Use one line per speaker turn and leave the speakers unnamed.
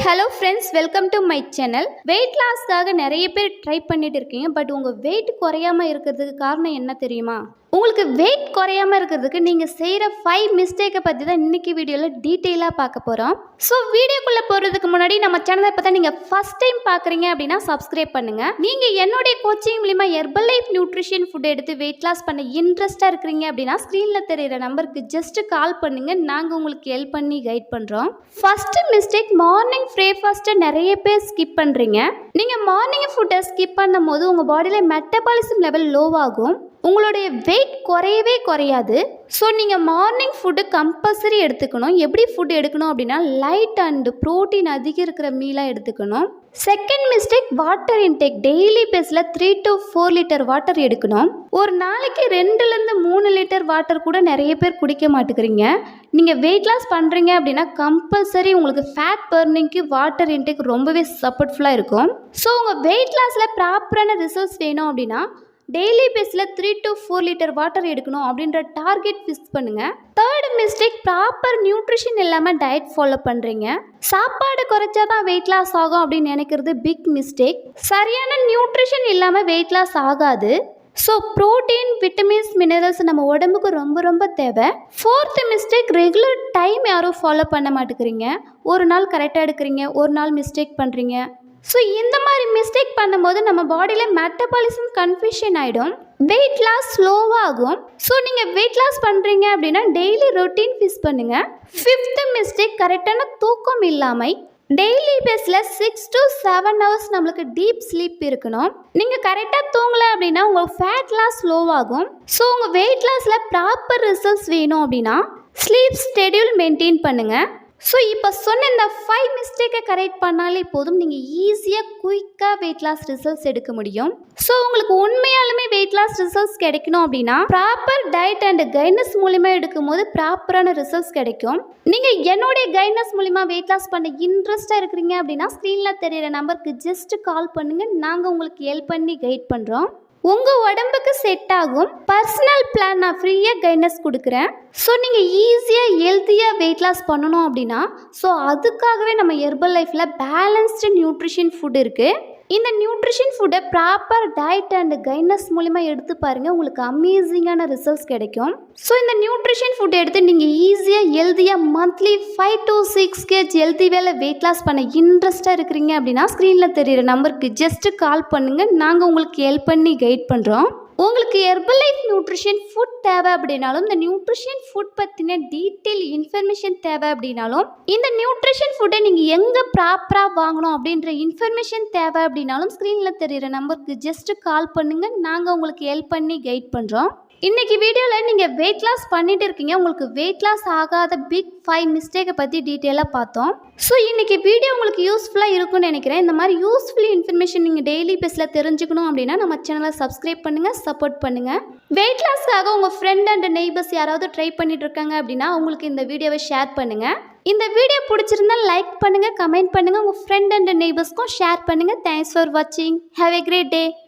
Hello friends, welcome to my channel. Weight லாஸ்க்காக நிறைய பேர் ட்ரை பண்ணிட்டு இருக்கீங்க. பட் உங்கள் வெயிட் குறையாமல் இருக்கிறதுக்கு காரணம் என்ன தெரியுமா? உங்களுக்கு வெயிட் குறையாமல் இருக்கிறதுக்கு நீங்கள் செய்கிற 5 மிஸ்டேக்கை பற்றி தான் இன்றைக்கி வீடியோவில் டீட்டெயிலாக பார்க்க போகிறோம். ஸோ வீடியோக்குள்ளே போகிறதுக்கு முன்னாடி நம்ம சேனலை பார்த்தா நீங்கள் ஃபஸ்ட் டைம் பார்க்குறீங்க அப்படின்னா சப்ஸ்கிரைப் பண்ணுங்கள். நீங்கள் என்னுடைய கோச்சிங் மூலிமா ஹெர்பல் லைஃப் நியூட்ரிஷன் ஃபுட் எடுத்து வெயிட் லாஸ் பண்ண இன்ட்ரெஸ்ட்டாக இருக்கிறீங்க அப்படின்னா ஸ்க்ரீனில் தெரிகிற நம்பருக்கு ஜஸ்ட்டு கால் பண்ணுங்கள். நாங்கள் உங்களுக்கு ஹெல்ப் பண்ணி கைட் பண்ணுறோம். ஃபஸ்ட்டு மிஸ்டேக், மார்னிங் பிரேக்ஃபாஸ்ட்டை நிறைய பேர் ஸ்கிப் பண்ணுறீங்க. நீங்கள் மார்னிங் ஃபுட்டை ஸ்கிப் பண்ணும் போது உங்கள் பாடியில் மெட்டபாலிசம் லெவல் லோவாகும். உங்களுடைய வெயிட் குறையவே குறையாது. ஸோ நீங்கள் மார்னிங் ஃபுட்டு கம்பல்சரி எடுத்துக்கணும். எப்படி ஃபுட் எடுக்கணும் அப்படின்னா லைட் அண்டு ப்ரோட்டீன் அதிகம் இருக்கிற மீலாக எடுத்துக்கணும். Second mistake, water intake. Daily பேஸில் 3 to 4 லிட்டர் வாட்டர் எடுக்கணும். ஒரு நாளைக்கு 2 to 3 லிட்டர் வாட்டர் கூட நிறைய பேர் குடிக்க மாட்டேங்கிறீங்க. நீங்கள் வெயிட் லாஸ் பண்ணுறீங்க அப்படின்னா கம்பல்சரி உங்களுக்கு ஃபேட் பர்னிங்க்கு வாட்டர் இன்டேக் ரொம்பவே சப்போர்ட்ஃபுல்லாக இருக்கும். ஸோ உங்கள் வெயிட் லாஸில் ப்ராப்பரான ரிசல்ட்ஸ் வேணும் அப்படின்னா டெய்லி பேஸில் 3 to 4 லிட்டர் வாட்டர் எடுக்கணும் அப்படின்ற டார்கெட் ஃபிக்ஸ் பண்ணுங்கள். தேர்ட் மிஸ்டேக், ப்ராப்பர் நியூட்ரிஷன் இல்லாமல் டயட் ஃபாலோ பண்ணுறீங்க. சாப்பாடு குறைச்சா தான் வெயிட் லாஸ் ஆகும் அப்படின்னு நினைக்கிறது பிக் மிஸ்டேக். சரியான நியூட்ரிஷன் இல்லாமல் வெயிட் லாஸ் ஆகாது. ஸோ ப்ரோட்டீன், விட்டமின்ஸ், மினரல்ஸ் நம்ம உடம்புக்கு ரொம்ப ரொம்ப தேவை. ஃபோர்த் மிஸ்டேக், ரெகுலர் டைம் யாரும் ஃபாலோ பண்ண மாட்டேங்கிறீங்க. ஒரு நாள் கரெக்டாக எடுக்கிறீங்க, ஒரு நாள் மிஸ்டேக் பண்ணுறீங்க. ஸோ இந்த மாதிரி மிஸ்டேக் பண்ணும்போது நம்ம பாடியில் மெட்டபாலிசம் கன்ஃபியூஷன் ஆகிடும், வெயிட் லாஸ் ஸ்லோவாகும். ஸோ நீங்கள் வெயிட் லாஸ் பண்ணுறீங்க அப்படின்னா டெய்லி ரொட்டீன் ஃபிக்ஸ் பண்ணுங்கள். ஃபிஃப்த் மிஸ்டேக், கரெக்டான தூக்கம் இல்லாமல். டெய்லி பேஸில் 6 to 7 ஹவர்ஸ் நம்மளுக்கு டீப் ஸ்லீப் இருக்கணும். நீங்கள் கரெக்டாக தூங்கலை அப்படின்னா உங்கள் ஃபேட் லாஸ் ஸ்லோவாகும். ஸோ உங்கள் வெயிட் லாஸில் ப்ராப்பர் ரிசல்ட்ஸ் வேணும் அப்படின்னா ஸ்லீப் ஷெட்யூல் மெயின்டைன் பண்ணுங்கள். ஸோ இப்போ சொன்ன இந்த 5 மிஸ்டேக்கை கரெக்ட் பண்ணாலே போதும், நீங்கள் ஈஸியாக குயிக்காக வெயிட் லாஸ் ரிசல்ட்ஸ் எடுக்க முடியும். ஸோ உங்களுக்கு உண்மையாலுமே வெயிட் லாஸ் ரிசல்ட்ஸ் கிடைக்கணும் அப்படின்னா ப்ராப்பர் டயட் அண்ட் கைட்னஸ் மூலிமா எடுக்கும் போது ப்ராப்பரான ரிசல்ட்ஸ் கிடைக்கும். நீங்கள் என்னுடைய கைட்னஸ் மூலிமா வெயிட் லாஸ் பண்ண இன்ட்ரெஸ்ட்டாக இருக்கிறீங்க அப்படின்னா ஸ்க்ரீனில் தெரியிற நம்பருக்கு ஜஸ்ட்டு கால் பண்ணுங்கள். நாங்கள் உங்களுக்கு ஹெல்ப் பண்ணி கைட் பண்ணுறோம். உங்கள் உடம்புக்கு செட் ஆகும் பர்சனல் பிளான் நான் ஃப்ரீயாக கைட்னஸ் கொடுக்குறேன். ஸோ நீங்கள் ஈஸியாக ஹெல்த்தியாக வெயிட் லாஸ் பண்ணணும் அப்படின்னா ஸோ அதுக்காகவே நம்ம ஹெர்பல் லைஃப்பில் பேலன்ஸ்டு நியூட்ரிஷன் ஃபுட் இருக்குது. இந்த நியூட்ரிஷன் ஃபுட்டை ப்ராப்பர் டயட் அண்ட் கைட்னஸ் மூலிமா எடுத்து பாருங்கள், உங்களுக்கு அமேசிங்கான ரிசல்ட்ஸ் கிடைக்கும். ஸோ இந்த நியூட்ரிஷன் ஃபுட் எடுத்து நீங்கள் ஈஸியாக ஹெல்த்தியாக மந்த்லி 5 to 6 kg ஹெல்த்தி வேலை வெயிட் லாஸ் பண்ண இன்ட்ரெஸ்ட்டாக இருக்கிறீங்க அப்படின்னா ஸ்க்ரீனில் தெரியிற நம்பருக்கு ஜஸ்ட்டு கால் பண்ணுங்கள். நாங்கள் உங்களுக்கு ஹெல்ப் பண்ணி கைட் பண்ணுறோம். உங்களுக்கு ஹெர்பல் லைஃப் நியூட்ரிஷன் ஃபுட் தேவை அப்படின்னாலும், இந்த நியூட்ரிஷன் ஃபுட் பற்றின டீட்டெயில் இன்ஃபர்மேஷன் தேவை அப்படின்னாலும், இந்த நியூட்ரிஷன் ஃபுட்டை நீங்கள் எங்கே ப்ராப்பராக வாங்கணும் அப்படின்ற இன்ஃபர்மேஷன் தேவை அப்படின்னாலும் ஸ்க்ரீனில் தெரிகிற நம்பருக்கு ஜஸ்ட்டு கால் பண்ணுங்கள். நாங்கள் உங்களுக்கு ஹெல்ப் பண்ணி கைட் பண்ணுறோம். இன்றைக்கி வீடியோவில் நீங்கள் வெயிட் லாஸ் பண்ணிட்டு இருக்கீங்க, உங்களுக்கு வெயிட் லாஸ் ஆகாத பிக் 5 மிஸ்டேக்கை பற்றி டீட்டெயிலாக பார்த்தோம். ஸோ இன்றைக்கி வீடியோ உங்களுக்கு யூஸ்ஃபுல்லாக இருக்கும்னு நினைக்கிறேன். இந்த மாதிரி யூஸ்ஃபுல் இன்ஃபர்மேஷன் நீங்கள் டெய்லி பேஸில் தெரிஞ்சுக்கணும் அப்படின்னா நம்ம சேனலை சப்ஸ்கிரைப் பண்ணுங்கள், சப்போர்ட் பண்ணுங்கள். வெயிட் லாஸ்க்காக உங்கள் ஃப்ரெண்ட் அண்ட் நெய்பர்ஸ் யாராவது ட்ரை பண்ணிட்டு இருக்காங்க அப்படின்னா அவங்களுக்கு இந்த வீடியோவை ஷேர் பண்ணுங்கள். இந்த வீடியோ பிடிச்சிருந்தா லைக் பண்ணுங்கள், கமெண்ட் பண்ணுங்கள், உங்கள் ஃப்ரெண்ட் அண்ட் நெய்பர்ஸ்க்கும் ஷேர் பண்ணுங்கள். தேங்க்ஸ் ஃபார் வாட்சிங். Have a great day.